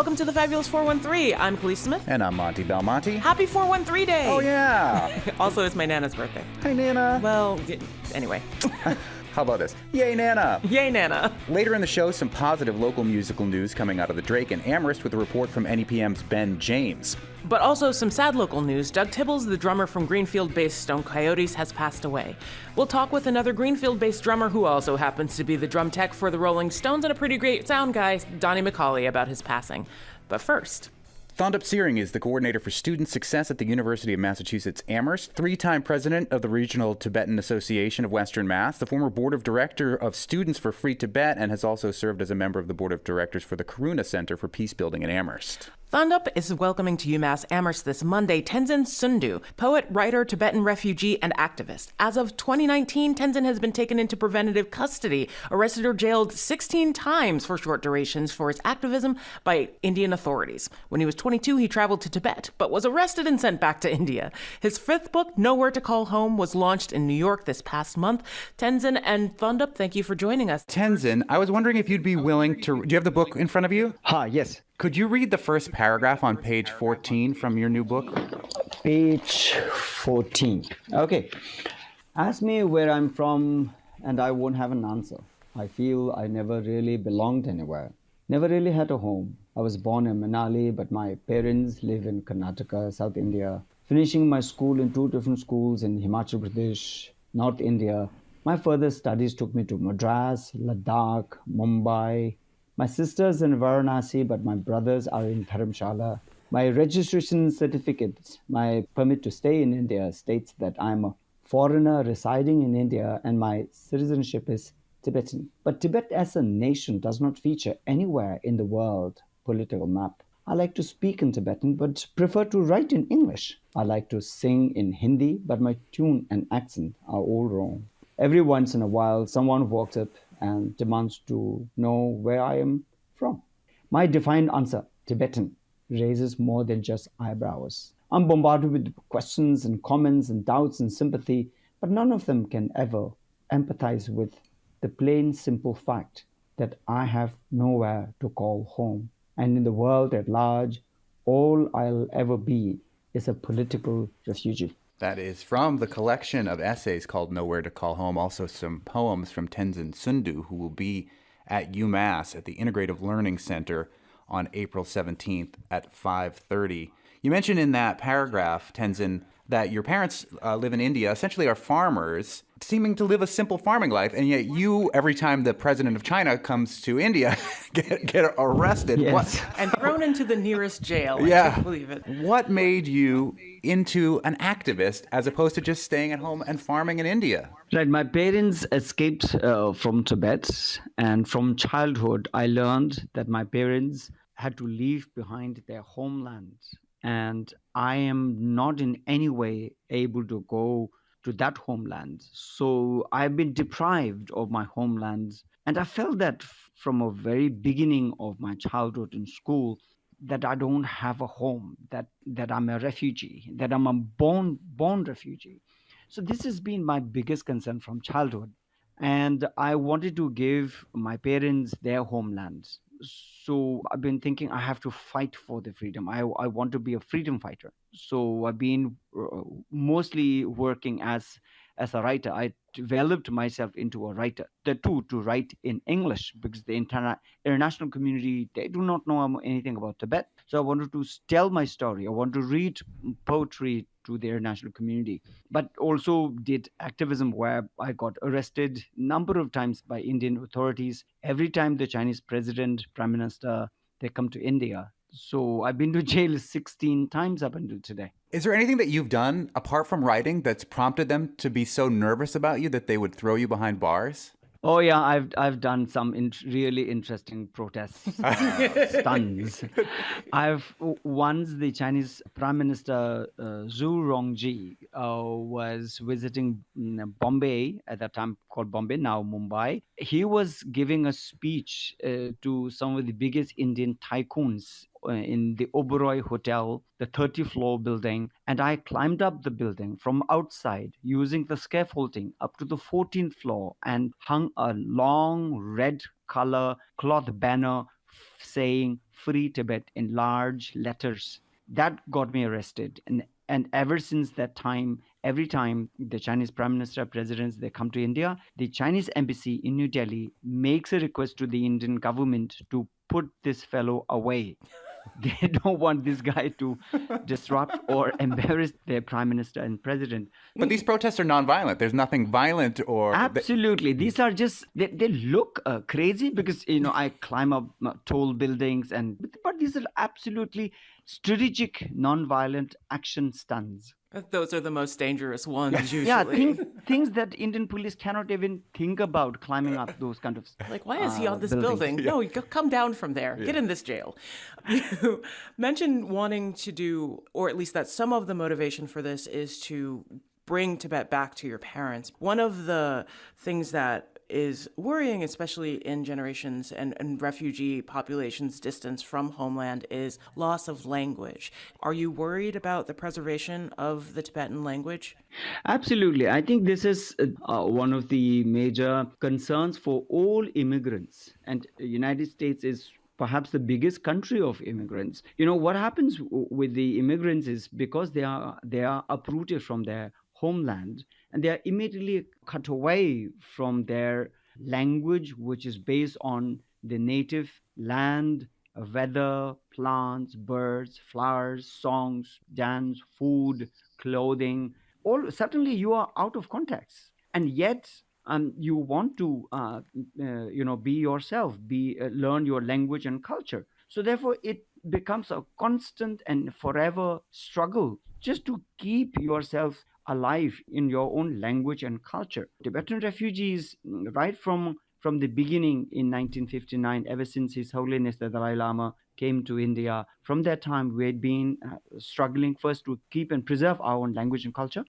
Welcome to the Fabulous 413. I'm Khalees Smith. And I'm Monte Belmonte. Happy 413 Day! Oh, yeah! Also, it's my Nana's birthday. Hi, Nana. Well, anyway. How about this? Yay, Nana! Yay, Nana! Later in the show, some positive local musical news coming out of the Drake and Amherst with a report from NEPM's Ben James. But also some sad local news. Doug Tibbles, the drummer from Greenfield-based Stone Coyotes, has passed away. We'll talk with another Greenfield-based drummer who also happens to be the drum tech for the Rolling Stones and a pretty great sound guy, Donnie McCauley, about his passing. But first... Thondup Tsering is the coordinator for student success at the University of Massachusetts Amherst, three-time president of the Regional Tibetan Association of Western Mass, the former board of director of Students for Free Tibet, and has also served as a member of the board of directors for the Karuna Center for Peacebuilding in Amherst. Thondup is welcoming to Umass Amherst this Monday Tenzin Tsundue, poet, writer, Tibetan refugee, and activist. As of 2019, Tenzin has been taken into preventative custody, arrested or jailed 16 times for short durations for his activism by Indian authorities. When he was 22, he traveled to Tibet, but was arrested and sent back to India. His fifth book, Nowhere to Call Home, was launched in New York this past month. Tenzin and Thondup, thank you for joining us. Tenzin, I was wondering if you'd be willing to... Do you have the book in front of you? Yes. Could you read the first paragraph on page 14 from your new book? Page 14. Okay. Ask me where I'm from and I won't have an answer. I feel I never really belonged anywhere. Never really had a home. I was born in Manali, but my parents live in Karnataka, South India. Finishing my school in two different schools in Himachal Pradesh, North India. My further studies took me to Madras, Ladakh, Mumbai. My sister's in Varanasi, but my brothers are in Dharamshala. My registration certificate, my permit to stay in India, states that I'm a foreigner residing in India and my citizenship is Tibetan. But Tibet as a nation does not feature anywhere in the world political map. I like to speak in Tibetan, but prefer to write in English. I like to sing in Hindi, but my tune and accent are all wrong. Every once in a while, someone walks up and demands to know where I am from. My defined answer, Tibetan, raises more than just eyebrows. I'm bombarded with questions and comments and doubts and sympathy, but none of them can ever empathize with the plain, simple fact that I have nowhere to call home. And in the world at large, all I'll ever be is a political refugee. That is from the collection of essays called Nowhere to Call Home, also some poems from Tenzin Tsundue, who will be at UMass at the Integrative Learning Center on April 17th at 5:30. You mentioned in that paragraph, Tenzin, that your parents live in India, essentially are farmers, seeming to live a simple farming life, and yet you, every time the president of China comes to India, get arrested. Yes. And thrown into the nearest jail. Yeah. I can't believe it. What made you into an activist as opposed to just staying at home and farming in India? Right, my parents escaped from Tibet, and from childhood I learned that my parents had to leave behind their homeland, and I am not in any way able to go to that homeland. So I've been deprived of my homeland, and I felt that from a very beginning of my childhood in school, that I don't have a home, that I'm a refugee, that I'm a born refugee. So this has been my biggest concern from childhood. And I wanted to give my parents their homeland. So I've been thinking I have to fight for the freedom. I want to be a freedom fighter. So I've been mostly working as a writer. I developed myself into a writer. The two, to write in English, because the international community, they do not know anything about Tibet. So I wanted to tell my story. I want to read poetry to the international community, but also did activism where I got arrested a number of times by Indian authorities. Every time the Chinese president, prime minister, they come to India. So I've been to jail 16 times up until today. Is there anything that you've done apart from writing that's prompted them to be so nervous about you that they would throw you behind bars? Oh yeah, I've done some really interesting protests, stunts. Once the Chinese Prime Minister Zhu Rongji was visiting Bombay, at that time called Bombay, now Mumbai. He was giving a speech to some of the biggest Indian tycoons in the Oberoi Hotel, the 30th floor building, and I climbed up the building from outside using the scaffolding up to the 14th floor and hung a long red color cloth banner saying "Free Tibet" in large letters. That got me arrested. And ever since that time, every time the Chinese Prime Minister, presidents, they come to India, the Chinese embassy in New Delhi makes a request to the Indian government to put this fellow away. They don't want this guy to disrupt or embarrass their prime minister and president. But these protests are nonviolent. There's nothing violent or... Absolutely. These are just, they look crazy because, I climb up tall buildings, but these are absolutely strategic, nonviolent action stunts. Those are the most dangerous ones, usually. Yeah, things that Indian police cannot even think about climbing up those kind of Like, why is he on this buildings. building? No, come down from there. Get in this jail. You mentioned wanting to do, or at least that some of the motivation for this is to bring Tibet back to your parents. One of the things that is worrying, especially in generations and refugee populations' distance from homeland, is loss of language. Are you worried about the preservation of the Tibetan language? Absolutely. I think this is one of the major concerns for all immigrants. And the United States is perhaps the biggest country of immigrants. What happens with the immigrants is because they are uprooted from their homeland, and they are immediately cut away from their language, which is based on the native land, weather, plants, birds, flowers, songs, dance, food, clothing. Suddenly you are out of context, and yet you want to be yourself, learn your language and culture. So therefore it becomes a constant and forever struggle just to keep yourself alive in your own language and culture. Tibetan refugees, right from the beginning in 1959, ever since His Holiness the Dalai Lama came to India, from that time we had been struggling first to keep and preserve our own language and culture.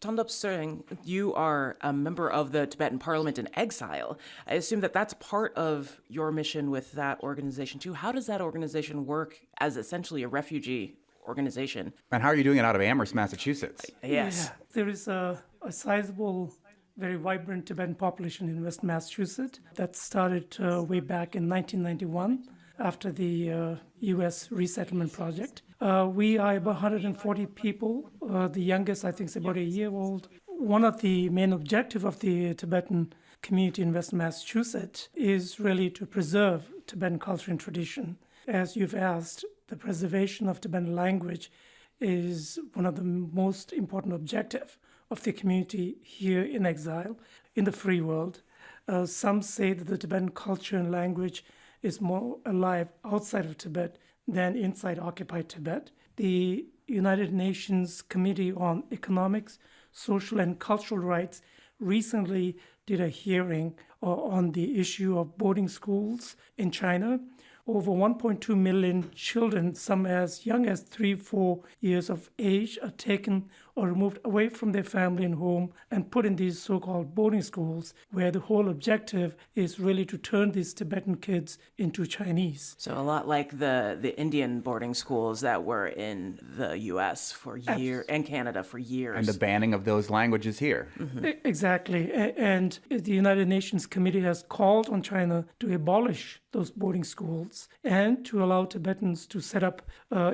Thondup Tsering, you are a member of the Tibetan Parliament in exile. I assume that that's part of your mission with that organization too. How does that organization work as essentially a refugee organization? And how are you doing it out of Amherst, Massachusetts? Yes. Yeah, there is a sizable, very vibrant Tibetan population in West Massachusetts that started way back in 1991 after the U.S. resettlement project. We are about 140 people. The youngest, I think, is about a year old. One of the main objectives of the Tibetan community in West Massachusetts is really to preserve Tibetan culture and tradition. As you've asked, the preservation of Tibetan language is one of the most important objectives of the community here in exile, in the free world. Some say that the Tibetan culture and language is more alive outside of Tibet than inside occupied Tibet. The United Nations Committee on Economics, Social and Cultural Rights recently did a hearing on the issue of boarding schools in China. Over 1.2 million children, some as young as 3-4 years of age, are taken or removed away from their family and home and put in these so-called boarding schools, where the whole objective is really to turn these Tibetan kids into Chinese. So a lot like the Indian boarding schools that were in the U.S. for years and Canada for years. And the banning of those languages here. Mm-hmm. Exactly. And the United Nations Committee has called on China to abolish those boarding schools and to allow Tibetans to set up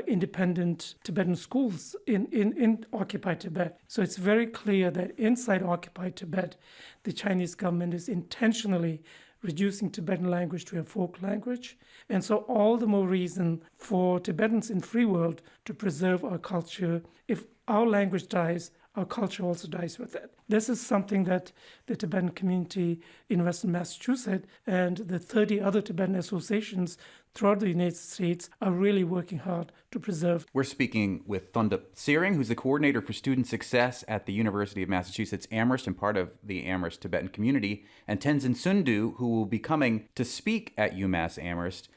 independent Tibetan schools in occupied Tibet. So it's very clear that inside occupied Tibet, the Chinese government is intentionally reducing Tibetan language to a folk language. And so all the more reason for Tibetans in free world to preserve our culture. If our language dies, our culture also dies with it. This is something that the Tibetan community in Western Massachusetts and the 30 other Tibetan associations throughout the United States are really working hard to preserve. We're speaking with Thondup Tsering, who's the coordinator for student success at the University of Massachusetts Amherst and part of the Amherst Tibetan community, and Tenzin Tsundue, who will be coming to speak at Umass Amherst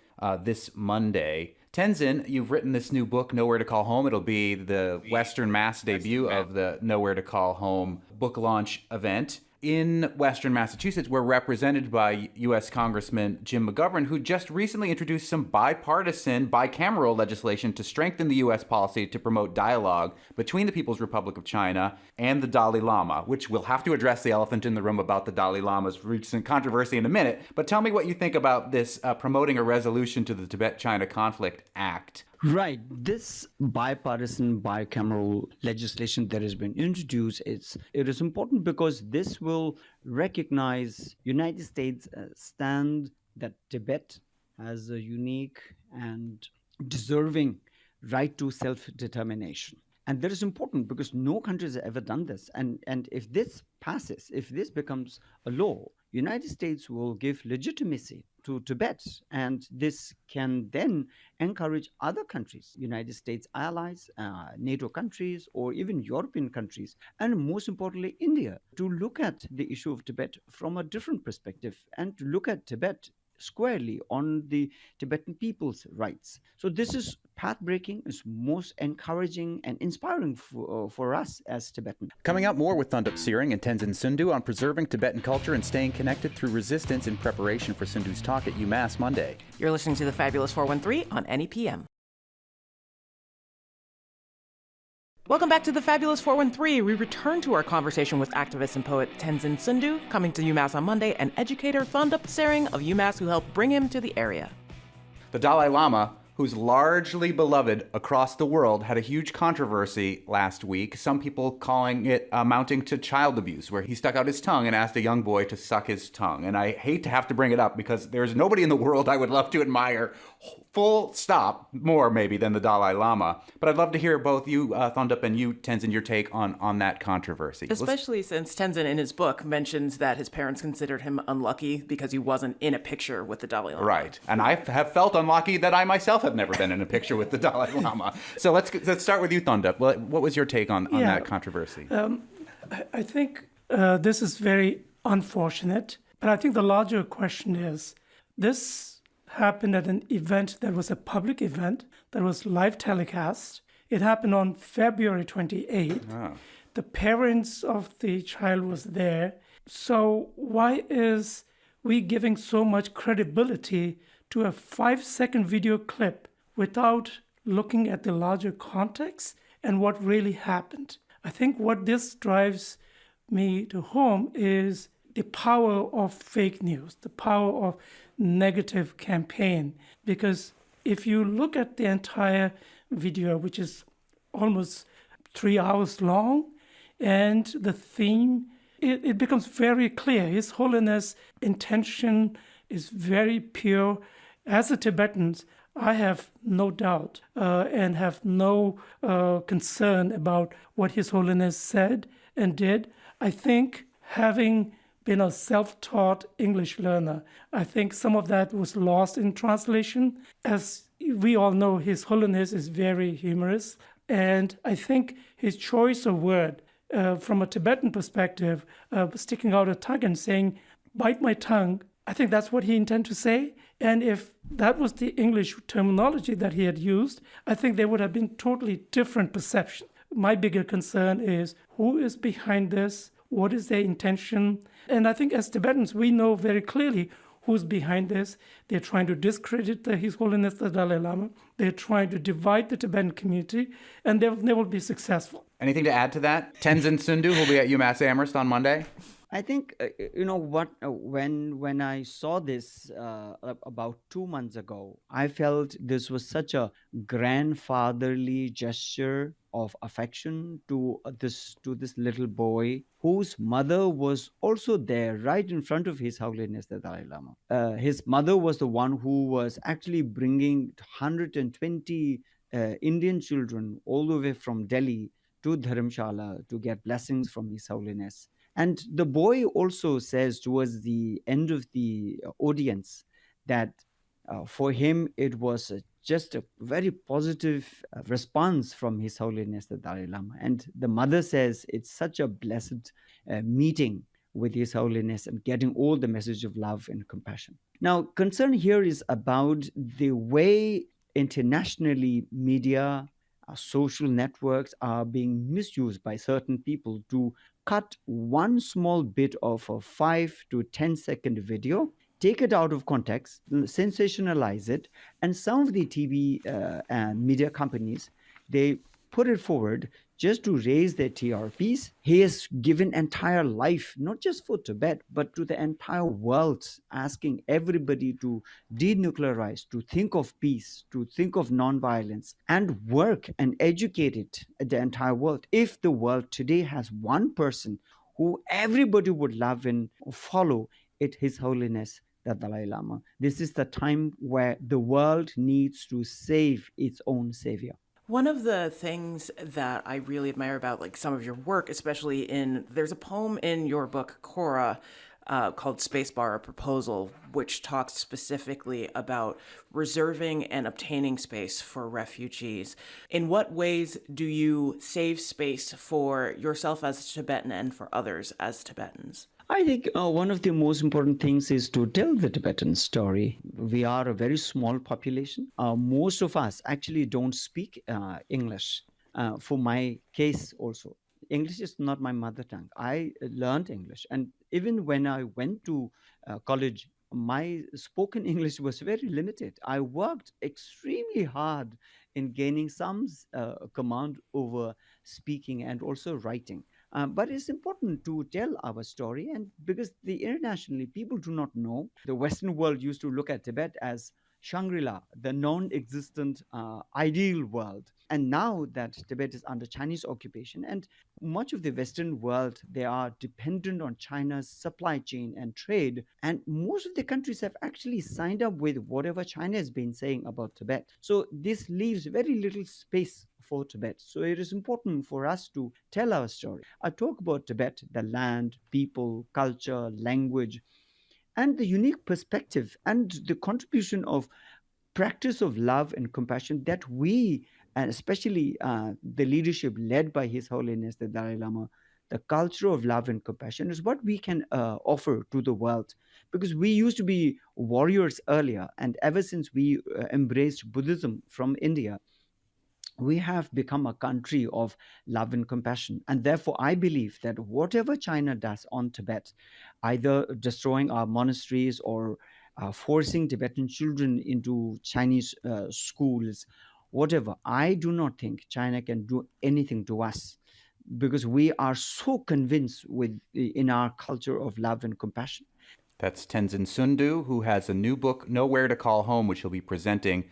this Monday. Tenzin, you've written this new book, Nowhere to Call Home. It'll be the Western Mass debut of the Nowhere to Call Home book launch event. in Western Massachusetts, we're represented by U.S. Congressman Jim McGovern, who just recently introduced some bipartisan, bicameral legislation to strengthen the U.S. policy to promote dialogue between the People's Republic of China and the Dalai Lama, which we'll have to address the elephant in the room about the Dalai Lama's recent controversy in a minute. But tell me what you think about this promoting a resolution to the Tibet-China Conflict Act. Right. This bipartisan, bicameral legislation that has been introduced, it is important because this will recognize United States stand that Tibet has a unique and deserving right to self-determination. And that is important because no country has ever done this. And if this passes, if this becomes a law, United States will give legitimacy to Tibet, and this can then encourage other countries, United States allies, NATO countries, or even European countries, and most importantly, India, to look at the issue of Tibet from a different perspective and to look at Tibet squarely on the Tibetan people's rights. So this is path-breaking, is most encouraging and inspiring for us as Tibetan. Coming up, more with Thondup Tsering and Tenzin Tsundue on preserving Tibetan culture and staying connected through resistance in preparation for Tsundue's talk at Umass Monday. You're listening to the Fabulous 413 on NEPM. Welcome back to the Fabulous 413. We return to our conversation with activist and poet Tenzin Tsundue, coming to UMass on Monday, and educator Thondup Tsering of UMass, who helped bring him to the area. The Dalai Lama, who's largely beloved across the world, had a huge controversy last week, some people calling it amounting to child abuse, where he stuck out his tongue and asked a young boy to suck his tongue. And I hate to have to bring it up because there's nobody in the world I would love to admire, full stop, more maybe than the Dalai Lama. But I'd love to hear both you, Thondup, and you, Tenzin, your take on that controversy. Especially since Tenzin in his book mentions that his parents considered him unlucky because he wasn't in a picture with the Dalai Lama. Right. And I have felt unlucky that I myself have never been in a picture with the Dalai Lama. So let's start with you, Thondup. What was your take on that controversy? I think this is very unfortunate, but I think the larger question is, this happened at an event that was a public event, that was live telecast. It happened on February 28th. Oh. The parents of the child was there. So why is we giving so much credibility to a 5-second video clip without looking at the larger context and what really happened? I think what this drives me to home is the power of fake news, the power of negative campaign. Because if you look at the entire video, which is almost 3 hours long, and the theme, it becomes very clear. His Holiness' intention is very pure. As a Tibetan, I have no doubt and have no concern about what His Holiness said and did. I think having been a self-taught English learner, I think some of that was lost in translation. As we all know, His Holiness is very humorous. And I think his choice of word, from a Tibetan perspective, sticking out a tongue and saying, bite my tongue, I think that's what he intended to say. And if that was the English terminology that he had used, I think there would have been totally different perception. My bigger concern is who is behind this? What is their intention? And I think as Tibetans, we know very clearly who's behind this. They're trying to discredit His Holiness the Dalai Lama. They're trying to divide the Tibetan community, and they'll never be successful. Anything to add to that? Tenzin Tsundue will be at Umass Amherst on Monday. I think, when I saw this about 2 months ago, I felt this was such a grandfatherly gesture of affection to this little boy whose mother was also there right in front of His Holiness the Dalai Lama. His mother was the one who was actually bringing 120 Indian children all the way from Delhi to Dharamshala to get blessings from His Holiness. And the boy also says towards the end of the audience that for him it was just a very positive response from His Holiness the Dalai Lama. And the mother says it's such a blessed meeting with His Holiness and getting all the message of love and compassion. Now, concern here is about the way internationally media, social networks are being misused by certain people to cut one small bit of a 5 to 10-second video, take it out of context, sensationalize it, and some of the TV and media companies, they put it forward just to raise their TRPs. He has given entire life, not just for Tibet, but to the entire world, asking everybody to denuclearize, to think of peace, to think of nonviolence, and work and educate it, the entire world. If the world today has one person who everybody would love and follow, it His Holiness the Dalai Lama. This is the time where the world needs to save its own savior. One of the things that I really admire about like some of your work, especially there's a poem in your book, Cora, called Spacebar, a Proposal, which talks specifically about reserving and obtaining space for refugees. In what ways do you save space for yourself as a Tibetan and for others as Tibetans? I think one of the most important things is to tell the Tibetan story. We are a very small population. Most of us actually don't speak English. For my case also, English is not my mother tongue. I learned English. And even when I went to college, my spoken English was very limited. I worked extremely hard in gaining some command over speaking and also writing. But it's important to tell our story, and because internationally people do not know. The Western world used to look at Tibet as Shangri-La, the non-existent ideal world. And now that Tibet is under Chinese occupation, and much of the Western world, they are dependent on China's supply chain and trade. And most of the countries have actually signed up with whatever China has been saying about Tibet. So this leaves very little space for Tibet. So it is important for us to tell our story. I talk about Tibet, the land, people, culture, language, and the unique perspective and the contribution of practice of love and compassion that we, and especially the leadership led by His Holiness the Dalai Lama, the culture of love and compassion is what we can offer to the world. Because we used to be warriors earlier, and ever since we embraced Buddhism from India, we have become a country of love and compassion. And therefore, I believe that whatever China does on Tibet, either destroying our monasteries or forcing Tibetan children into Chinese schools, whatever, I do not think China can do anything to us, because we are so convinced in our culture of love and compassion. That's Tenzin Tsundue, who has a new book, Nowhere to Call Home, which he'll be presenting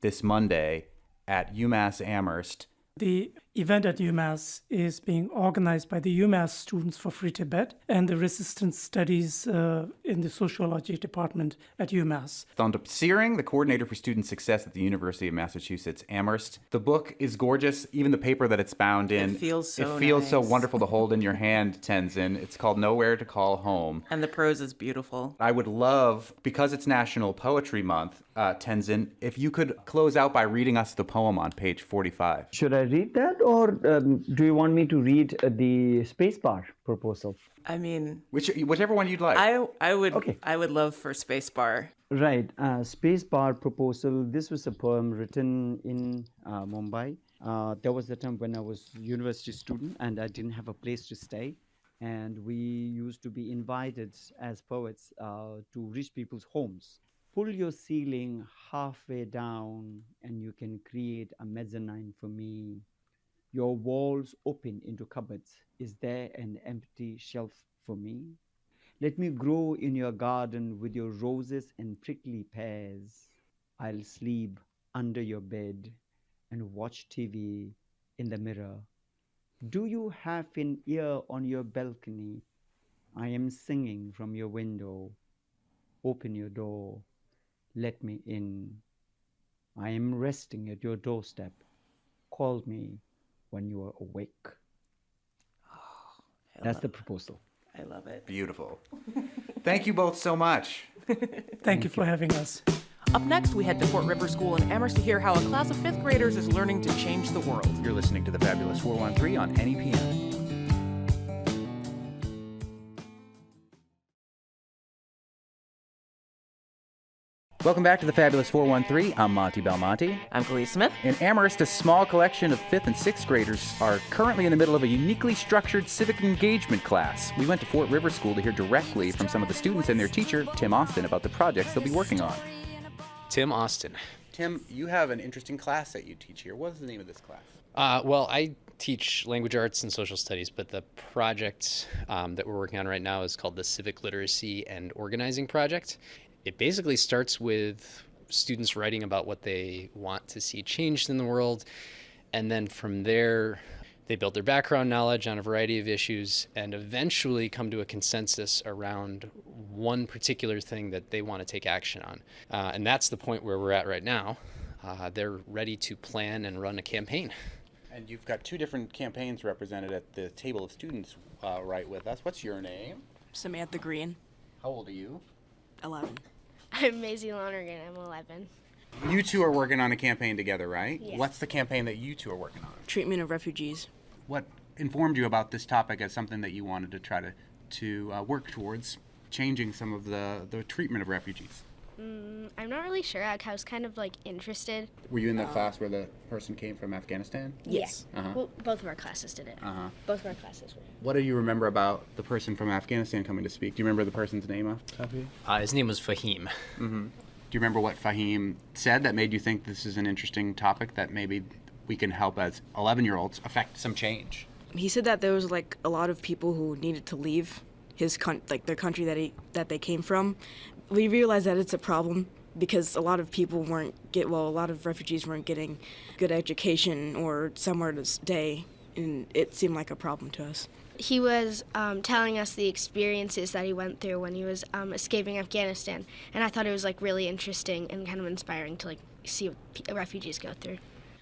this Monday at Umass Amherst. The event at Umass is being organized by the Umass Students for Free Tibet and the Resistance Studies in the Sociology Department at Umass. Thondup Tsering, the coordinator for student success at the University of Massachusetts Amherst. The book is gorgeous, even the paper that it's bound in. It feels so so nice. wonderful to hold in your hand, Tenzin. It's called Nowhere to Call Home. And the prose is beautiful. I would love, because it's National Poetry Month, Tenzin, if you could close out by reading us the poem on page 45. Should I read that, or do you want me to read the spacebar proposal? I mean, Whichever one you'd like. I would love for Spacebar. Right, spacebar proposal. This was a poem written in Mumbai. There was a time when I was a university student and I didn't have a place to stay. And we used to be invited as poets to rich people's homes. Pull your ceiling halfway down and you can create a mezzanine for me. Your walls open into cupboards. Is there an empty shelf for me? Let me grow in your garden with your roses and prickly pears. I'll sleep under your bed and watch TV in the mirror. Do you have an ear on your balcony? I am singing from your window. Open your door. Let me in. I am resting at your doorstep. Call me when you are awake. That's the proposal. I love it. Beautiful. Thank you both so much. Thank you for having us. Up next, we head to Fort River School in Amherst to hear how a class of 5th graders is learning to change the world. You're listening to The Fabulous 413 on NEPM. Welcome back to the Fabulous 413. I'm Monte Belmonte. I'm Khalees Smith. In Amherst, a small collection of 5th and 6th graders are currently in the middle of a uniquely structured civic engagement class. We went to Fort River School to hear directly from some of the students and their teacher, Tim Austin, about the projects they'll be working on. Tim Austin. Tim, you have an interesting class that you teach here. What is the name of this class? Well, I teach language arts and social studies, but the project that we're working on right now is called the Civic Literacy and Organizing Project. It basically starts with students writing about what they want to see changed in the world, and then from there they build their background knowledge on a variety of issues and eventually come to a consensus around one particular thing that they want to take action on. And that's the point where we're at right now. They're ready to plan and run a campaign. And you've got 2 different campaigns represented at the table of students right with us. What's your name? Samantha Green, How old are you? 11. I'm Maisie Lonergan. I'm 11. You 2 are working on a campaign together, right? Yes. What's the campaign that you 2 are working on? Treatment of refugees. What informed you about this topic as something that you wanted to try to work towards changing some of the treatment of refugees? I'm not really sure. I was kind of interested. Were you in the class where the person came from Afghanistan? Yes. Uh-huh. Well, both of our classes did it. Uh-huh. Both of our classes were. What do you remember about the person from Afghanistan coming to speak? Do you remember the person's name off the top of you? His name was Fahim. Mm-hmm. Do you remember what Fahim said that made you think this is an interesting topic that maybe we can help as 11-year-olds affect some change? He said that there was a lot of people who needed to leave his the country that they came from. We realized that it's a problem because a lot of people a lot of refugees weren't getting good education or somewhere to stay, and it seemed like a problem to us. He was telling us the experiences that he went through when he was escaping Afghanistan, and I thought it was really interesting and kind of inspiring to see what refugees go through.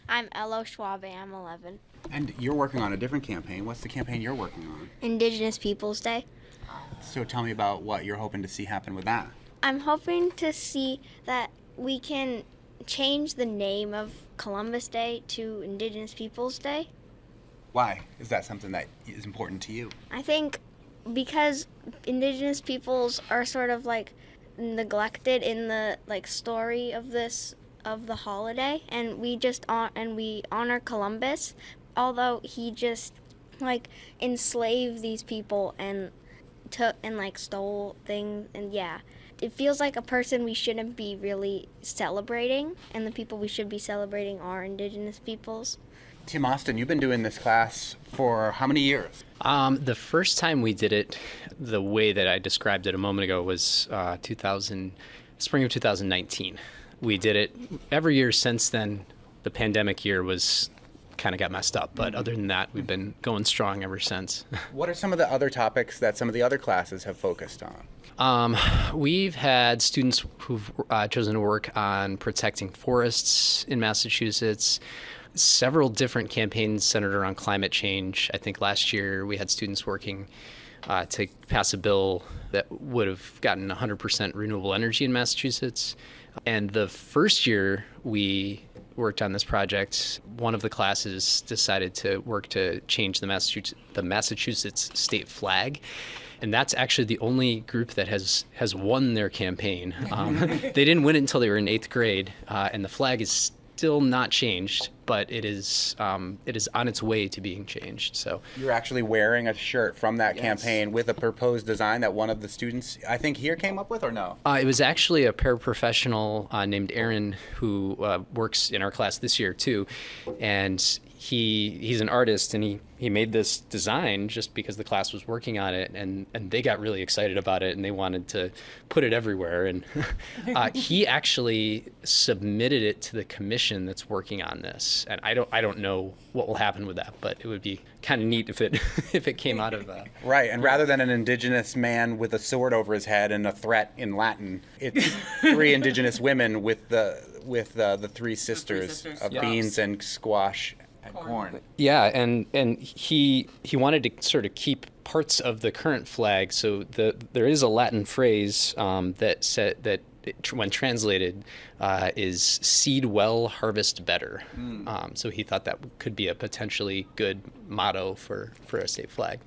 I'm Elo Schwabe. I'm 11. And you're working on a different campaign. What's the campaign you're working on? Indigenous Peoples Day. So tell me about what you're hoping to see happen with that. I'm hoping to see that we can change the name of Columbus Day to Indigenous Peoples Day. Why? Is that something that is important to you? I think because Indigenous peoples are sort of neglected in the story of the holiday, and we honor Columbus, although he just enslaved these people and took and stole things, and yeah. It feels like a person we shouldn't be really celebrating, and the people we should be celebrating are Indigenous peoples. Tim Austin, you've been doing this class for how many years? The first time we did it, the way that I described it a moment ago, was spring of 2019. We did it every year since then. The pandemic year kind of got messed up, but other than that, we've been going strong ever since. What are some of the other topics that some of the other classes have focused on? We've had students who've chosen to work on protecting forests in Massachusetts, several different campaigns centered around climate change. I think last year we had students working to pass a bill that would have gotten 100% renewable energy in Massachusetts. And the first year we worked on this project, one of the classes decided to work to change the Massachusetts state flag. And that's actually the only group that has won their campaign. They didn't win it until they were in 8th grade, and the flag is still not changed, but it is on its way to being changed. So you're actually wearing a shirt from that campaign with a proposed design that one of the students, I think, here came up with, or no? It was actually a paraprofessional named Aaron who works in our class this year too, and he's an artist, and he made this design just because the class was working on it, and they got really excited about it, and they wanted to put it everywhere. And he actually submitted it to the commission that's working on this. And I don't know what will happen with that, but it would be kind of neat if it came out of that. Right, and rather than an indigenous man with a sword over his head and a threat in Latin, it's 3 indigenous women with the 3 sisters of beans and squash and corn. Yeah, and he wanted to sort of keep parts of the current flag. So there is a Latin phrase that when translated, is seed well, harvest better. So he thought that could be a potentially good motto for a state flag.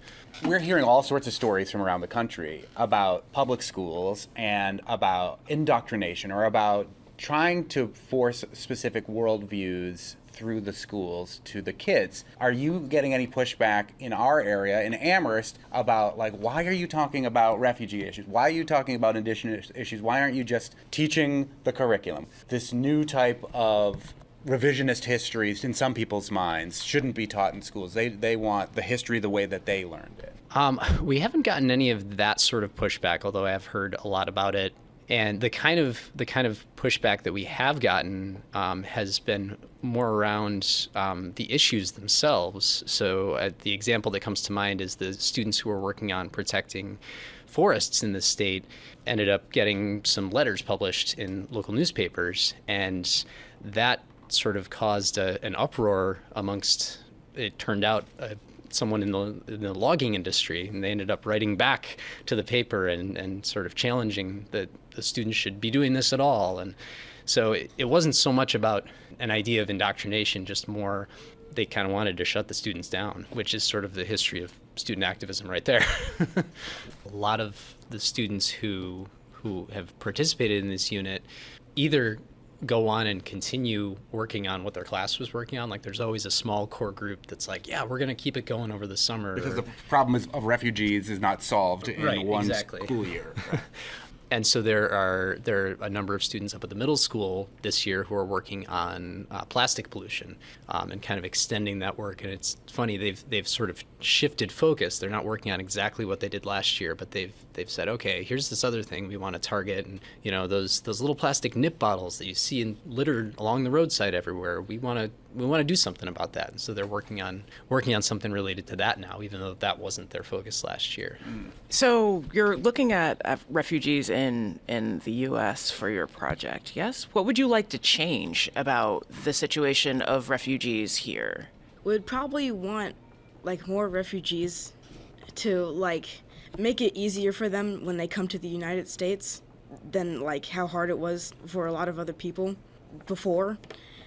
We're hearing all sorts of stories from around the country about public schools and about indoctrination or about trying to force specific worldviews through the schools to the kids. Are you getting any pushback in our area, in Amherst, about like, why are you talking about refugee issues? Why are you talking about indigenous issues? Why aren't you just teaching the curriculum? This new type of revisionist histories in some people's minds shouldn't be taught in schools. They want the history the way that they learned it. We haven't gotten any of that sort of pushback, although I have heard a lot about it. And the kind of pushback that we have gotten has been more around the issues themselves. So the example that comes to mind is the students who are working on protecting forests in the state ended up getting some letters published in local newspapers, and that sort of caused an uproar amongst, it turned out, someone in the logging industry, and they ended up writing back to the paper and sort of challenging that the students should be doing this at all. And so it wasn't so much about an idea of indoctrination, just more they kind of wanted to shut the students down, which is sort of the history of student activism right there. A lot of the students who have participated in this unit either go on and continue working on what their class was working on. Like there's always a small core group that's like, yeah, we're going to keep it going over the summer. Because the problem of refugees is not solved in one school year. Right. And so there are a number of students up at the middle school this year who are working on plastic pollution and kind of extending that work. And it's funny, they've sort of shifted focus. They're not working on exactly what they did last year, but they've said, okay, here's this other thing we want to target, and those little plastic nip bottles that you see littered along the roadside everywhere. We want to do something about that. And so they're working on something related to that now, even though that wasn't their focus last year. So you're looking at refugees in the U.S. for your project, yes? What would you like to change about the situation of refugees here? Would probably want more refugees to make it easier for them when they come to the United States than how hard it was for a lot of other people before.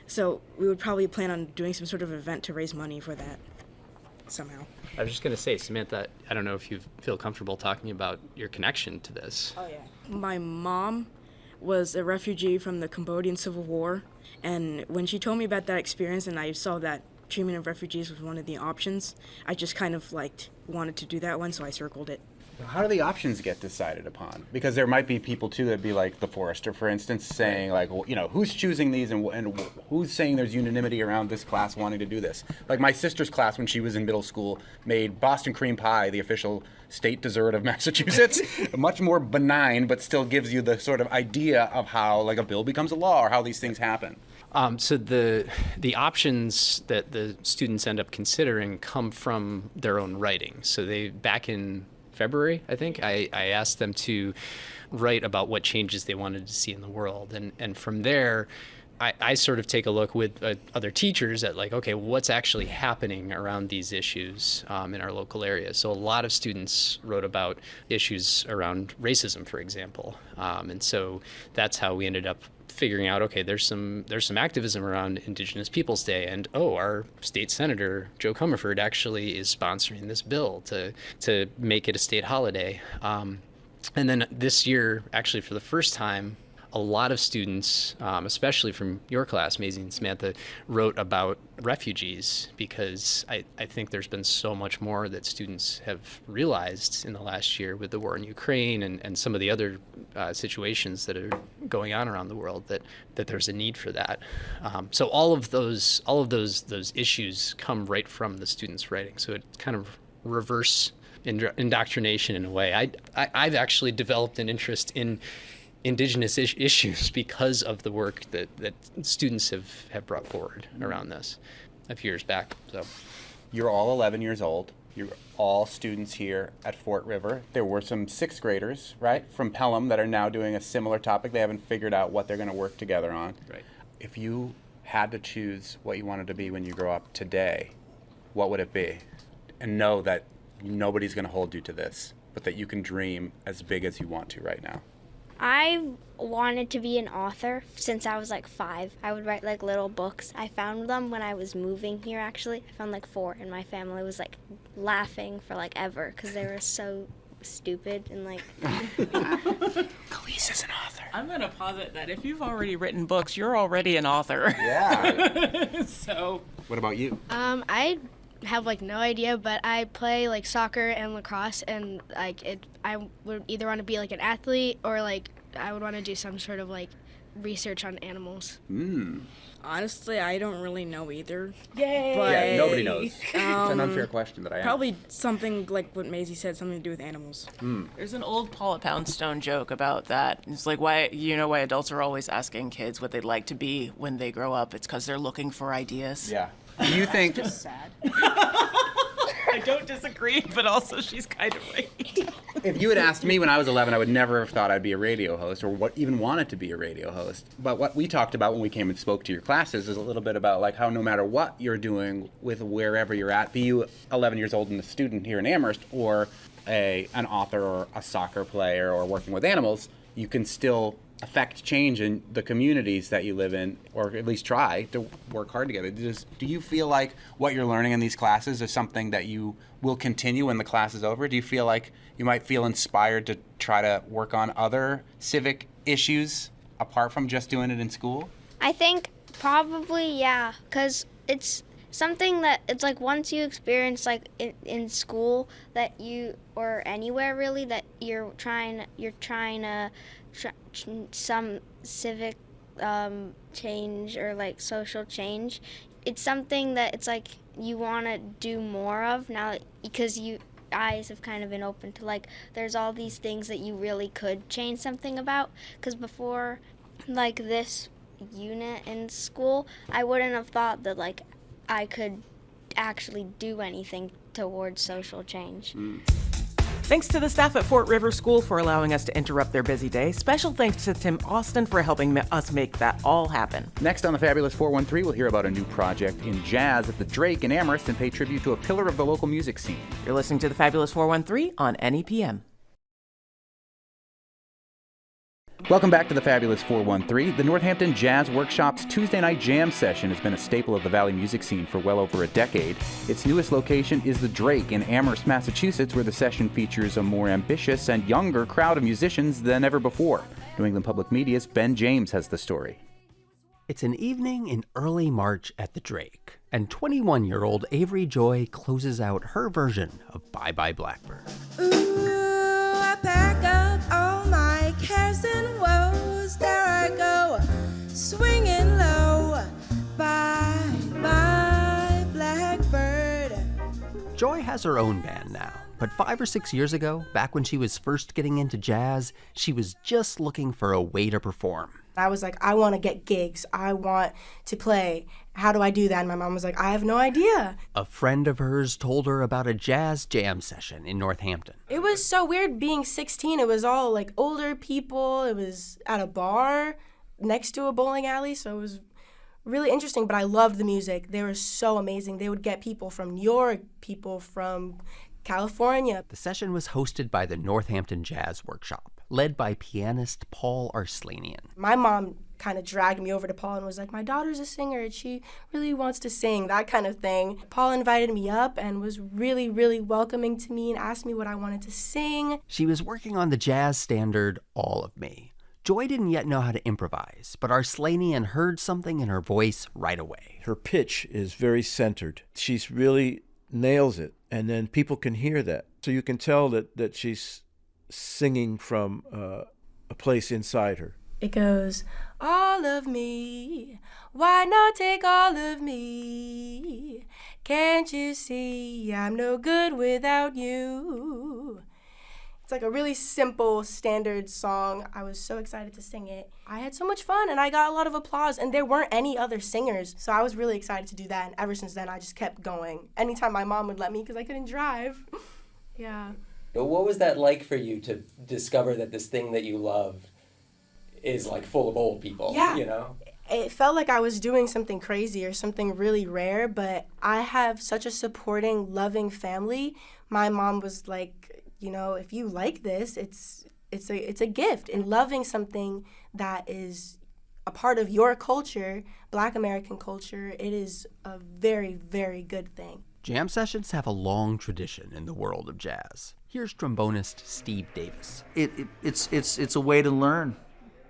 So we would probably plan on doing some sort of event to raise money for that somehow. I was just going to say, Samantha, I don't know if you feel comfortable talking about your connection to this. Oh, yeah. My mom was a refugee from the Cambodian Civil War, and when she told me about that experience and I saw that treatment of refugees was one of the options, I just kind of wanted to do that one, so I circled it. How do the options get decided upon? Because there might be people, too, that'd be like the forester, for instance, saying, who's choosing these and who's saying there's unanimity around this class wanting to do this? Like my sister's class, when she was in middle school, made Boston cream pie the official state dessert of Massachusetts. Much more benign, but still gives you the sort of idea of how a bill becomes a law or how these things happen. So the options that the students end up considering come from their own writing. So back in February, I think, I asked them to write about what changes they wanted to see in the world. And from there, I sort of take a look with other teachers at okay, what's actually happening around these issues in our local area. So a lot of students wrote about issues around racism, for example. And so that's how we ended up figuring out, okay, there's some activism around Indigenous Peoples Day, and our state senator Joe Comerford actually is sponsoring this bill to make it a state holiday. And then this year, actually for the first time, a lot of students, especially from your class, Maisie and Samantha, wrote about refugees, because I think there's been so much more that students have realized in the last year with the war in Ukraine and some of the other situations that are going on around the world that there's a need for that. So all of those issues come right from the students' writing. So it's kind of reverse indoctrination in a way. I've actually developed an interest in Indigenous issues because of the work that students have brought forward around this a few years back. So, you're all 11 years old. You're all students here at Fort River. There were some sixth graders, right, from Pelham that are now doing a similar topic. They haven't figured out what they're going to work together on. Right. If you had to choose what you wanted to be when you grow up today, what would it be? And know that nobody's going to hold you to this, but that you can dream as big as you want to right now. I wanted to be an author since I was like 5. I would write like little books. I found them when I was moving here, actually. I found like 4, and my family was like laughing for like ever because they were so stupid and like... Khalees is an author. I'm going to posit that if you've already written books, you're already an author. Yeah. So... What about you? I have like no idea, but I play like soccer and lacrosse, and like I would either want to be like an athlete or like I would want to do some sort of like research on animals. Honestly, I don't really know either. Yay! But, Yeah, nobody knows. It's an unfair question that I asked. Probably something like what Maisie said, something to do with animals. There's an old Paula Poundstone joke about that. It's like why adults are always asking kids what they'd like to be when they grow up. It's because they're looking for ideas. Yeah. Do you think... Sad. I don't disagree, but also she's kind of right. If you had asked me when I was 11, I would never have thought I'd be a radio host or even wanted to be a radio host. But what we talked about when we came and spoke to your classes is a little bit about like how no matter what you're doing with wherever you're at, be you 11 years old and a student here in Amherst or an author or a soccer player or working with animals, you can still affect change in the communities that you live in, or at least try to work hard together. Do you feel like what you're learning in these classes is something that you will continue when the class is over? Do you feel like you might feel inspired to try to work on other civic issues apart from just doing it in school? I think probably, yeah, because it's something that it's like once you experience like in school that you, or anywhere really, that you're trying to some civic change or like social change. It's something that it's like you want to do more of now because eyes have kind of been open to like there's all these things that you really could change something about, because before like this unit in school I wouldn't have thought that like I could actually do anything towards social change. Thanks to the staff at Fort River School for allowing us to interrupt their busy day. Special thanks to Tim Austin for helping us make that all happen. Next on the Fabulous 413, we'll hear about a new project in jazz at the Drake in Amherst and pay tribute to a pillar of the local music scene. You're listening to the Fabulous 413 on NEPM. Welcome back to the Fabulous 413. The Northampton Jazz Workshop's Tuesday night jam session has been a staple of the Valley music scene for well over a decade. Its newest location is the Drake in Amherst, Massachusetts, where the session features a more ambitious and younger crowd of musicians than ever before. New England Public Media's Ben James has the story. It's an evening in early March at the Drake, and 21-year-old Avery Joy closes out her version of Bye Bye Blackbird. Ooh, I pack up all my cares and woes. There I go, swinging low. Bye bye Blackbird. Joy has her own band now, but 5 or 6 years ago, back when she was first getting into jazz, she was just looking for a way to perform. I was like, I want to get gigs. I want to play. How do I do that? And my mom was like, I have no idea. A friend of hers told her about a jazz jam session in Northampton. It was so weird being 16. It was all like older people. It was at a bar next to a bowling alley. So it was really interesting, but I loved the music. They were so amazing. They would get people from New York, people from California. The session was hosted by the Northampton Jazz Workshop, led by pianist Paul Arslanian. My mom kind of dragged me over to Paul and was like, my daughter's a singer and she really wants to sing, that kind of thing. Paul invited me up and was really, really welcoming to me and asked me what I wanted to sing. She was working on the jazz standard All of Me. Joy didn't yet know how to improvise, but Arslanian heard something in her voice right away. Her pitch is very centered. She's really nails it, and then people can hear that. So you can tell that she's singing from a place inside her. It goes, all of me, why not take all of me? Can't you see I'm no good without you? It's like a really simple, standard song. I was so excited to sing it. I had so much fun, and I got a lot of applause, and there weren't any other singers, so I was really excited to do that, and ever since then, I just kept going. Anytime my mom would let me, because I couldn't drive. Yeah. What was that like for you to discover that this thing that you loved is like full of old people, yeah. You know? It felt like I was doing something crazy or something really rare, but I have such a supporting, loving family. My mom was like, you know, if you like this, it's a gift. In loving something that is a part of your culture, Black American culture, it is a very, very good thing. Jam sessions have a long tradition in the world of jazz. Here's trombonist Steve Davis. It's a way to learn.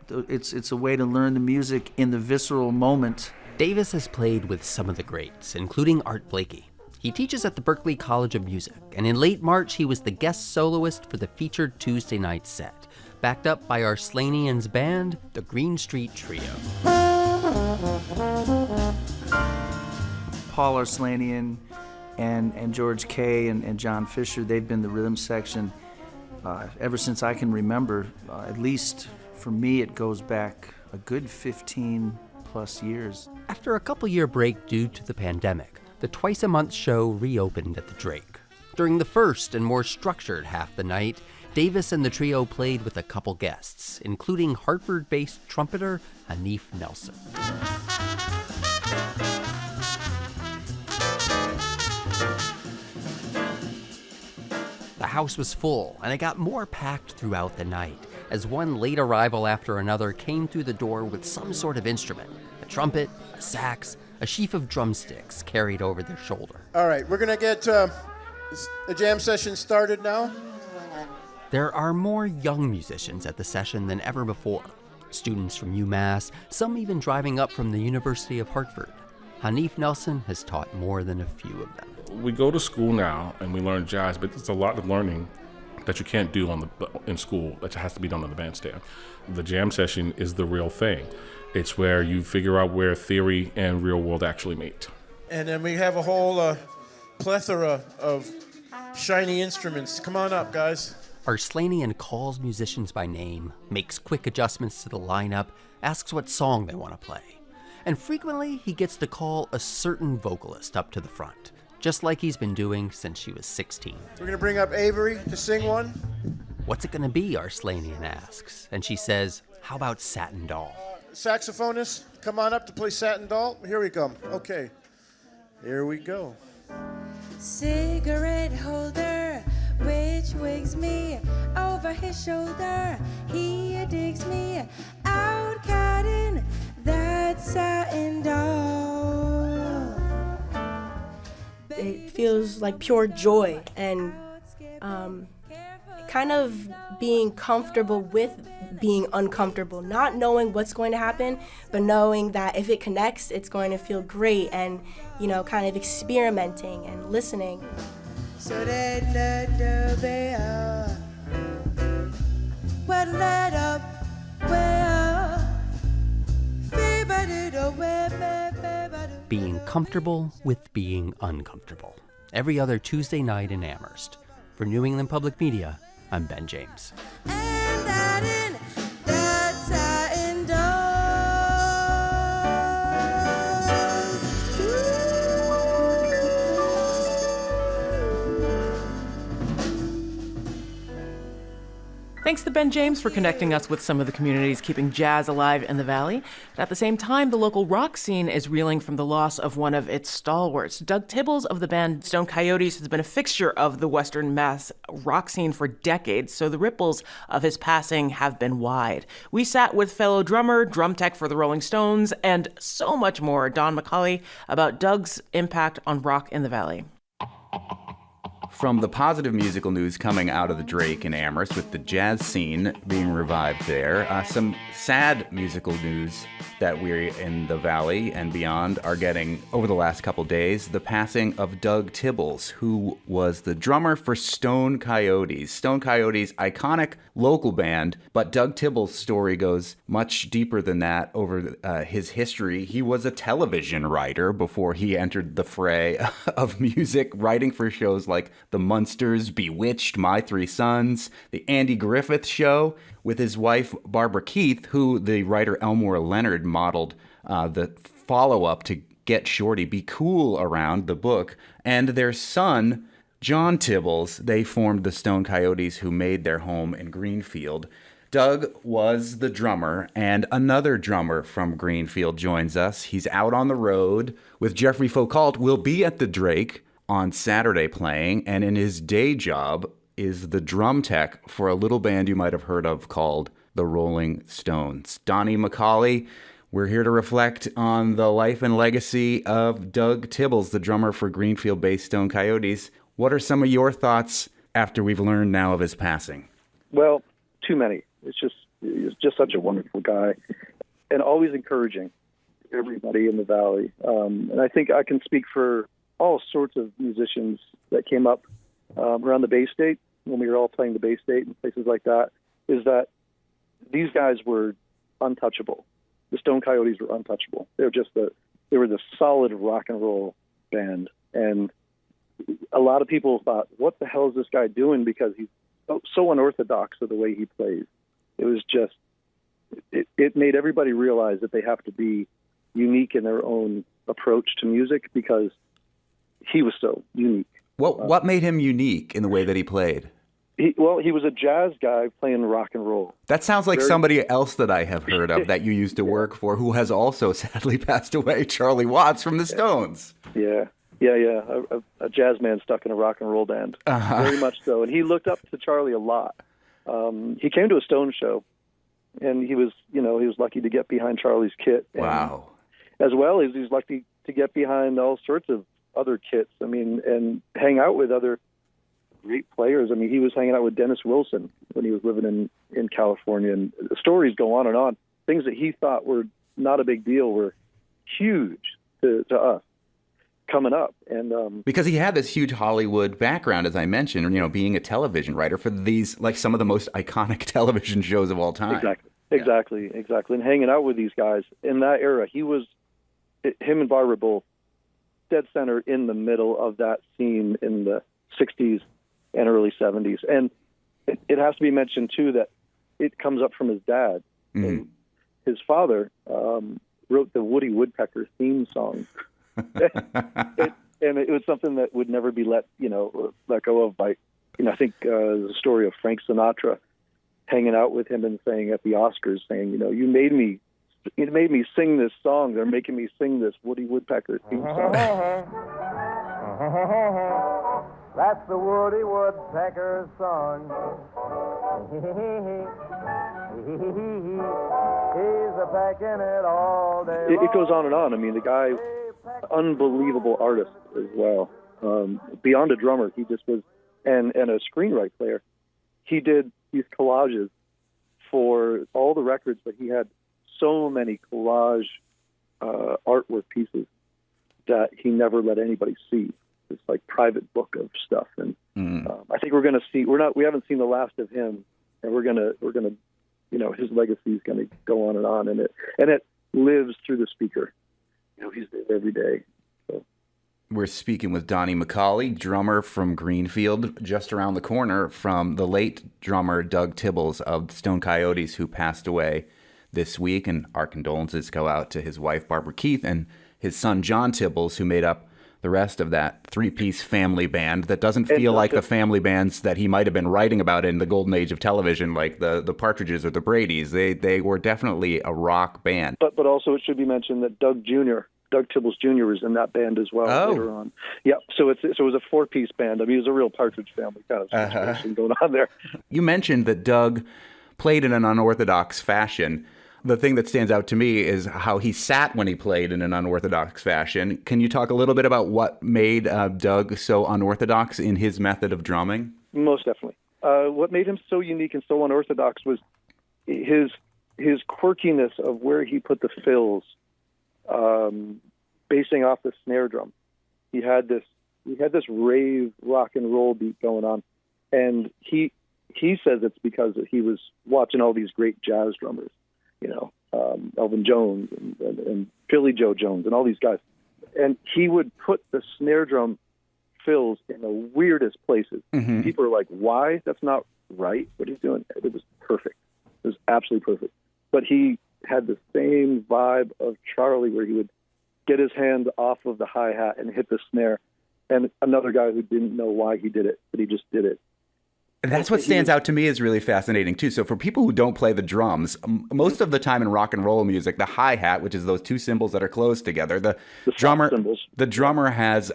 It's a way to learn the music in the visceral moment. Davis has played with some of the greats, including Art Blakey. He teaches at the Berklee College of Music, and in late March he was the guest soloist for the featured Tuesday night set, backed up by Arslanian's band, the Green Street Trio. Paul Arslanian and George Kay and John Fisher, they've been the rhythm section ever since I can remember. At least for me, it goes back a good 15 plus years. After a couple-year break due to the pandemic, the twice-a-month show reopened at the Drake. During the first and more structured half the night, Davis and the trio played with a couple guests, including Hartford-based trumpeter Hanif Nelson. The house was full, and it got more packed throughout the night, as one late arrival after another came through the door with some sort of instrument, a trumpet, a sax, a sheaf of drumsticks carried over their shoulder. All right, we're going to get the jam session started now. There are more young musicians at the session than ever before. Students from UMass, some even driving up from the University of Hartford. Hanif Nelson has taught more than a few of them. We go to school now and we learn jazz, but there's a lot of learning that you can't do in school that has to be done on the bandstand. The jam session is the real thing. It's where you figure out where theory and real world actually meet. And then we have a whole plethora of shiny instruments. Come on up, guys. Arslanian calls musicians by name, makes quick adjustments to the lineup, asks what song they want to play. And frequently, he gets to call a certain vocalist up to the front, just like he's been doing since she was 16. We're going to bring up Avery to sing one. What's it going to be, Arslanian asks, and she says, how about Satin Doll? Saxophonist, come on up to play Satin Doll. Here we come. Okay, here we go. Cigarette holder, which wigs me over his shoulder. He digs me out cutting that satin doll. It feels like pure joy and kind of being comfortable with being uncomfortable, not knowing what's going to happen, but knowing that if it connects, it's going to feel great, and, you know, kind of experimenting and listening. So that the bear, what let up, Being comfortable with being uncomfortable. Every other Tuesday night in Amherst. For New England Public Media, I'm Ben James. Thanks to Ben James for connecting us with some of the communities keeping jazz alive in the Valley. But at the same time, the local rock scene is reeling from the loss of one of its stalwarts. Doug Tibbles of the band Stone Coyotes has been a fixture of the Western Mass rock scene for decades, so the ripples of his passing have been wide. We sat with fellow drummer, drum tech for the Rolling Stones, and so much more, Don McCauley, about Doug's impact on rock in the Valley. From the positive musical news coming out of the Drake in Amherst with the jazz scene being revived there, some sad musical news that we're in the Valley and beyond are getting over the last couple days. The passing of Doug Tibbles, who was the drummer for Stone Coyotes. Stone Coyotes, iconic local band, but Doug Tibbles' story goes much deeper than that over his history. He was a television writer before he entered the fray of music, writing for shows like The Munsters, Bewitched, My Three Sons, The Andy Griffith Show, with his wife Barbara Keith, who the writer Elmore Leonard modeled the follow-up to Get Shorty, Be Cool around the book, and their son, John Tibbles. They formed the Stone Coyotes, who made their home in Greenfield. Doug was the drummer, and another drummer from Greenfield joins us. He's out on the road with Jeffrey Foucault. Will be at the Drake on Saturday playing, and in his day job is the drum tech for a little band you might have heard of called the Rolling Stones. Donnie McCauley, we're here to reflect on the life and legacy of Doug Tibbles, the drummer for Greenfield-based Stone Coyotes. What are some of your thoughts after we've learned now of his passing? Well, too many. He's just such a wonderful guy, and always encouraging everybody in the Valley. And I think I can speak for all sorts of musicians that came up around the Bay State when we were all playing the Bay State and places like that, is that these guys were untouchable. The Stone Coyotes were untouchable. They were the solid rock and roll band. And a lot of people thought, what the hell is this guy doing? Because he's so unorthodox of the way he plays. It was just, it made everybody realize that they have to be unique in their own approach to music, because he was so unique. What made him unique in the way that he played? He was a jazz guy playing rock and roll. That sounds like somebody else that I have heard of that you used to work for, who has also sadly passed away, Charlie Watts from the Stones. Yeah. A jazz man stuck in a rock and roll band. Very much so. And he looked up to Charlie a lot. He came to a Stone show, and he was lucky to get behind Charlie's kit. Wow. As well as he's lucky to get behind all sorts of other kits. I mean, and hang out with other great players. I mean, he was hanging out with Dennis Wilson when he was living in California, and the stories go on and on. Things that he thought were not a big deal were huge to us coming up. And because he had this huge Hollywood background, as I mentioned, being a television writer for these, like, some of the most iconic television shows of all time. Exactly. And hanging out with these guys in that era, him and Barbara both dead center in the middle of that scene in the 60s and early 70s. And it has to be mentioned, too, that it comes up from his dad. Mm-hmm. His father wrote the Woody Woodpecker theme song. And it was something that would never be let go of by, I think the story of Frank Sinatra hanging out with him and saying at the Oscars, saying, you made me sing this song. They're making me sing this Woody Woodpecker theme song. That's the Woody Woodpecker song. He's a-pecking it all day long. It goes on and on. I mean, the guy, unbelievable artist as well. Beyond a drummer, he just was, and a screenwriter player. He did these collages for all the records, but he had so many collage artwork pieces that he never let anybody see. It's like private book of stuff, and I think we're going to see. We haven't seen the last of him, and we're gonna, his legacy is going to go on, and it lives through the speaker. He's there every day. So. We're speaking with Donnie McCauley, drummer from Greenfield, just around the corner from the late drummer Doug Tibbles of Stone Coyotes, who passed away this week. And our condolences go out to his wife, Barbara Keith, and his son, John Tibbles, who made up the rest of that three-piece family band that doesn't feel like the family bands that he might have been writing about in the golden age of television, like the Partridges or the Bradys. They were definitely a rock band. But also it should be mentioned that Doug Tibbles Jr. was in that band as well later on. Yeah, so it was a four-piece band. I mean, it was a real Partridge Family kind of situation going on there. You mentioned that Doug played in an unorthodox fashion. The thing that stands out to me is how he sat when he played in an unorthodox fashion. Can you talk a little bit about what made Doug so unorthodox in his method of drumming? Most definitely. What made him so unique and so unorthodox was his quirkiness of where he put the fills, basing off the snare drum. He had this rave rock and roll beat going on, and he says it's because he was watching all these great jazz drummers. Elvin Jones and Philly Joe Jones and all these guys. And he would put the snare drum fills in the weirdest places. Mm-hmm. People are like, why? That's not right, what he's doing. It was perfect. It was absolutely perfect. But he had the same vibe of Charlie, where he would get his hand off of the hi-hat and hit the snare. And another guy who didn't know why he did it, but he just did it. And that's what stands out to me is really fascinating, too. So for people who don't play the drums, most of the time in rock and roll music, the hi-hat, which is those two cymbals that are closed together, the drummer has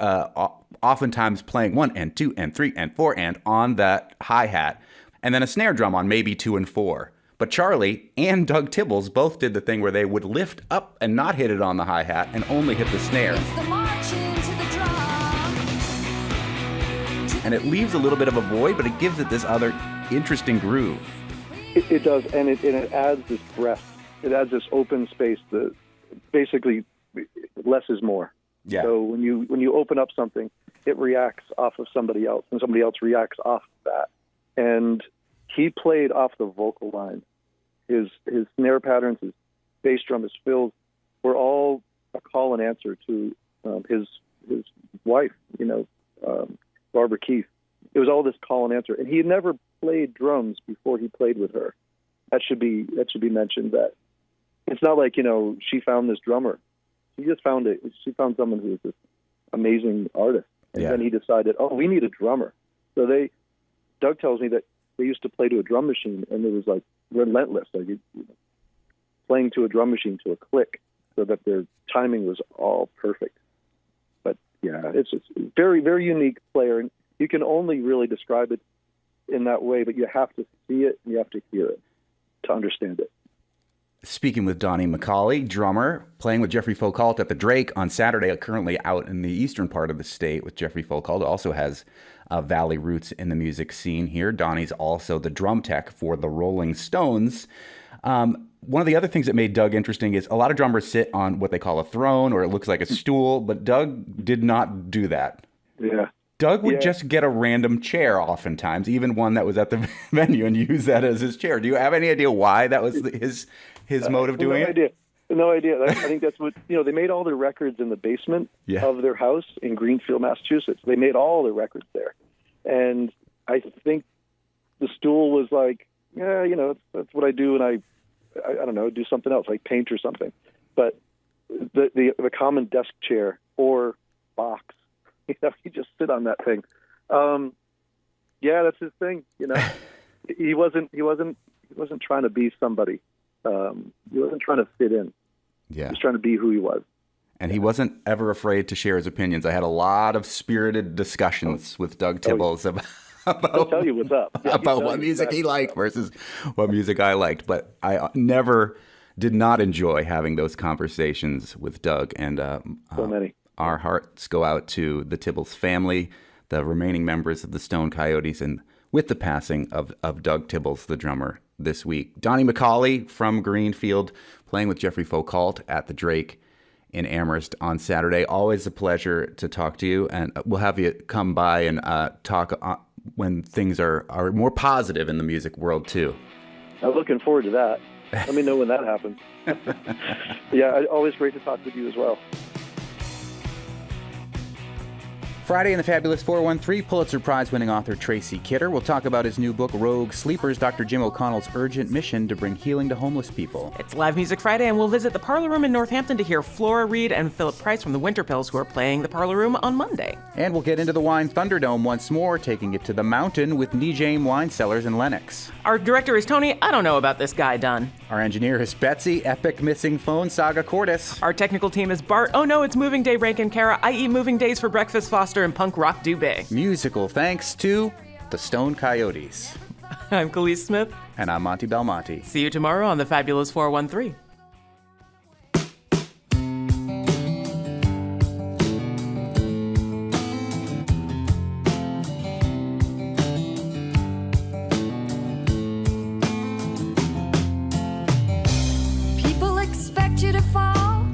oftentimes playing 1 and 2 and 3 and 4 and on that hi-hat, and then a snare drum on maybe 2 and 4. But Charlie and Doug Tibbles both did the thing where they would lift up and not hit it on the hi-hat and only hit the snare. And it leaves a little bit of a void, but it gives it this other interesting groove. It does, and it adds this breath. It adds this open space that basically less is more. Yeah. So when you open up something, it reacts off of somebody else, and somebody else reacts off of that. And he played off the vocal line. His snare patterns, his bass drum, his fills were all a call and answer to his wife, Barbara Keith. It was all this call and answer, and he had never played drums before he played with her. That should be mentioned. That it's not like she found this drummer. She just found it. She found someone who was this amazing artist, and then he decided, we need a drummer. So Doug tells me that they used to play to a drum machine, and it was like relentless, like playing to a drum machine to a click, so that their timing was all perfect. But yeah, it's just a very, very unique player, and you can only really describe it in that way, but you have to see it and you have to hear it to understand it. Speaking with Donnie McCauley, drummer, playing with Jeffrey Foucault at the Drake on Saturday, currently out in the eastern part of the state with Jeffrey Foucault, also has Valley roots in the music scene here. Donnie's also the drum tech for the Rolling Stones. One of the other things that made Doug interesting is a lot of drummers sit on what they call a throne, or it looks like a stool, but Doug did not do that. Yeah. Doug would just get a random chair oftentimes, even one that was at the venue, and use that as his chair. Do you have any idea why that was his mode of doing it? No idea. I think that's what, they made all their records in the basement of their house in Greenfield, Massachusetts. They made all their records there. And I think the stool was like, that's what I do, and I don't know, do something else, like paint or something. But the common desk chair or box, you just sit on that thing. That's his thing. He wasn't trying to be somebody. He wasn't trying to fit in. Yeah. He was trying to be who he was. And he wasn't ever afraid to share his opinions. I had a lot of spirted discussions with Doug Tibbles about I'll tell you what's up. Yeah, about what music he liked versus what music I liked. But I never did not enjoy having those conversations with Doug. And so many. Our hearts go out to the Tibbles family, the remaining members of the Stone Coyotes, and with the passing of Doug Tibbles, the drummer, this week. Donnie McCauley from Greenfield, playing with Jeffrey Foucault at the Drake in Amherst on Saturday. Always a pleasure to talk to you, and we'll have you come by and talk when things are more positive in the music world, too. I'm looking forward to that. Let me know when that happens. Always great to talk with you as well. Friday in the Fabulous 413, Pulitzer Prize-winning author Tracy Kidder will talk about his new book, Rogue Sleepers, Dr. Jim O'Connell's urgent mission to bring healing to homeless people. It's Live Music Friday, and we'll visit the Parlor Room in Northampton to hear Flora Reed and Philip Price from the Winter Pills, who are playing the Parlor Room on Monday. And we'll get into the Wine Thunderdome once more, taking it to the mountain with Nijame Wine Cellars in Lennox. Our director is Tony. I don't know about this guy, Dunn. Our engineer is Betsy, Epic Missing Phone Saga Cordis. Our technical team is Bart. Oh no, it's Moving Day Rankin Kara. I eat Moving Days for breakfast, Foster, and Punk Rock Dubé. Musical thanks to the Stone Coyotes. I'm Khalees Smith. And I'm Monte Belmonte. See you tomorrow on the Fabulous 413. People expect you to fall,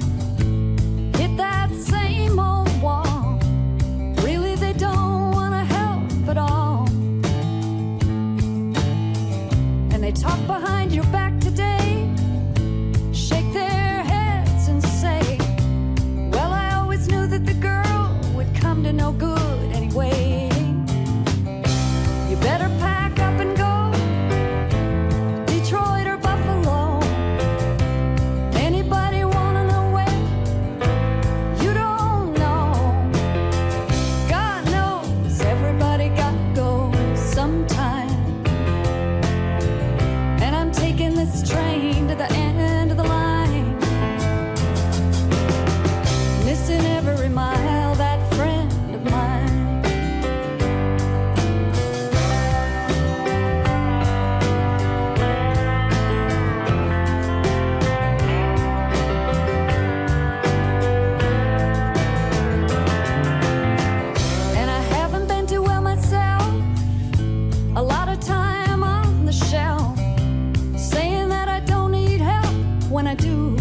hit that same old wall. Really, they don't want to help at all. And they talk behind your back today, shake their heads and say, well, I always knew that the girl would come to no good anyway. You better pack up and go, Detroit or Buffalo. Anybody wanna know where? You don't know. God knows everybody got to go sometime. And I'm taking this train to the end of the line, missing every mile that friend of mine. of time on the shelf, saying that I don't need help when I do.